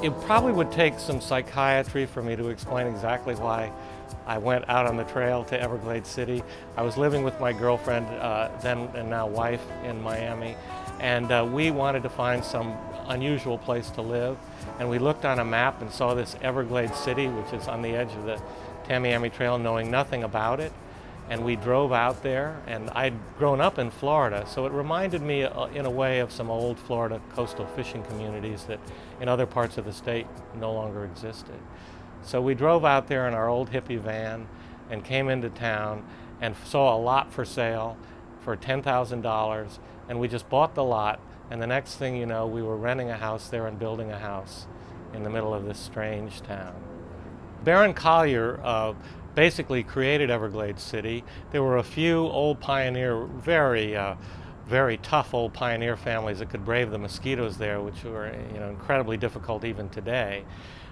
It probably would take some psychiatry for me to explain exactly why I went out on the trail to Everglades City. I was living with my girlfriend, then and now wife, in Miami, and we wanted to find some unusual place to live. And we looked on a map and saw this Everglades City, which is on the edge of the Tamiami Trail, knowing nothing about it. And we drove out there, and I'd grown up in Florida, so it reminded me in a way of some old Florida coastal fishing communities that in other parts of the state no longer existed. So we drove out there in our old hippie van and came into town and saw a lot for sale for $10,000, and we just bought the lot, and the next thing you know, we were renting a house there and building a house in the middle of this strange town. Baron Collier basically created Everglades City. There were a few old pioneer, very tough old pioneer families that could brave the mosquitoes there, which were incredibly difficult even today.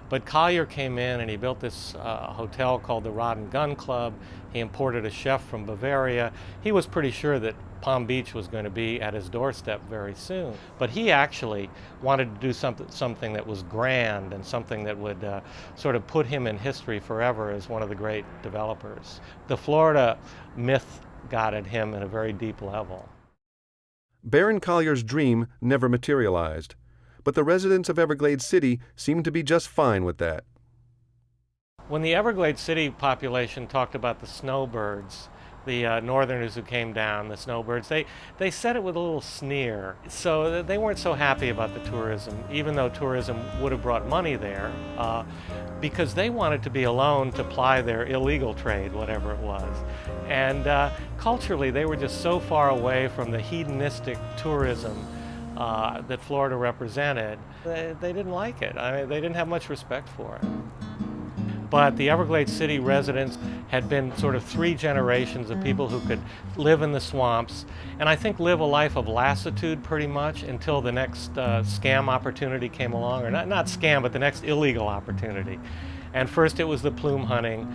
But Collier came in and he built this hotel called the Rod and Gun Club. He imported a chef from Bavaria. He was pretty sure that Palm Beach was going to be at his doorstep very soon. But he actually wanted to do something that was grand and something that would sort of put him in history forever as one of the great developers. The Florida myth got at him at a very deep level. Baron Collier's dream never materialized, but the residents of Everglades City seemed to be just fine with that. When the Everglades City population talked about the snowbirds, the northerners who came down, the snowbirds, they said it with a little sneer. So they weren't so happy about the tourism, even though tourism would have brought money there, because they wanted to be alone to ply their illegal trade, whatever it was. And culturally, they were just so far away from the hedonistic tourism that Florida represented. They didn't like it. I mean, they didn't have much respect for it. But the Everglades City residents had been sort of 3 generations of people who could live in the swamps, and I think live a life of lassitude pretty much until the next scam opportunity came along, or not scam, but the next illegal opportunity. And first it was the plume hunting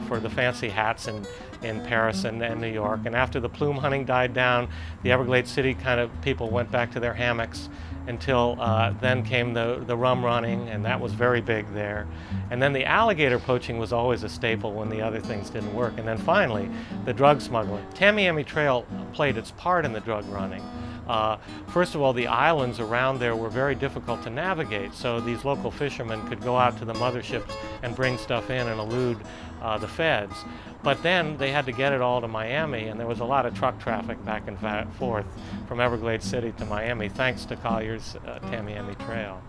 for the fancy hats in Paris and New York. And after the plume hunting died down, the Everglades City kind of people went back to their hammocks until then came the rum running, and that was very big there. And then the alligator poaching was always a staple when the other things didn't work. And then finally, the drug smuggling. Tamiami Trail played its part in the drug running. First of all, the islands around there were very difficult to navigate, so these local fishermen could go out to the motherships and bring stuff in and elude the feds. But then they had to get it all to Miami, and there was a lot of truck traffic back and forth from Everglades City to Miami, thanks to Collier's Tamiami Trail.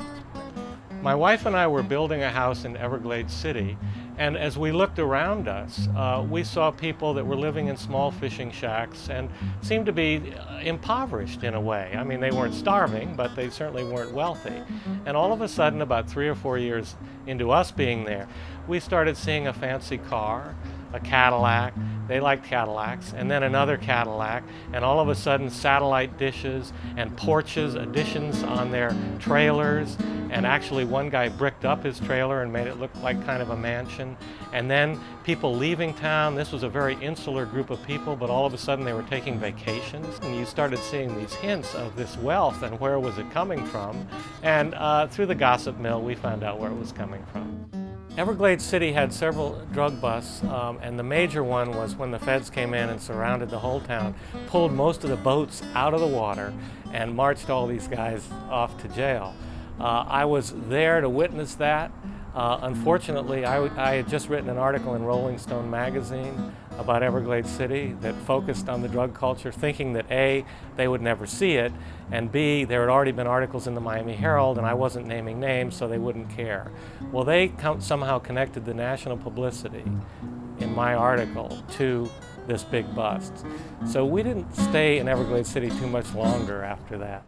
My wife and I were building a house in Everglades City, and as we looked around us, we saw people that were living in small fishing shacks and seemed to be impoverished in a way. I mean, they weren't starving, but they certainly weren't wealthy. And all of a sudden, about 3 or 4 years into us being there, we started seeing a fancy car, a Cadillac. They liked Cadillacs, and then another Cadillac, and all of a sudden satellite dishes and porches, additions on their trailers, and actually one guy bricked up his trailer and made it look like kind of a mansion. And then people leaving town. This was a very insular group of people, but all of a sudden they were taking vacations, and you started seeing these hints of this wealth and where was it coming from. And through the gossip mill, we found out where it was coming from. Everglades City had several drug busts, and the major one was when the feds came in and surrounded the whole town, pulled most of the boats out of the water, and marched all these guys off to jail. I was there to witness that. Unfortunately, I had just written an article in Rolling Stone magazine about Everglades City that focused on the drug culture, thinking that A, they would never see it, and B, there had already been articles in the Miami Herald, and I wasn't naming names, so they wouldn't care. Well, they somehow connected the national publicity in my article to this big bust. So we didn't stay in Everglades City too much longer after that.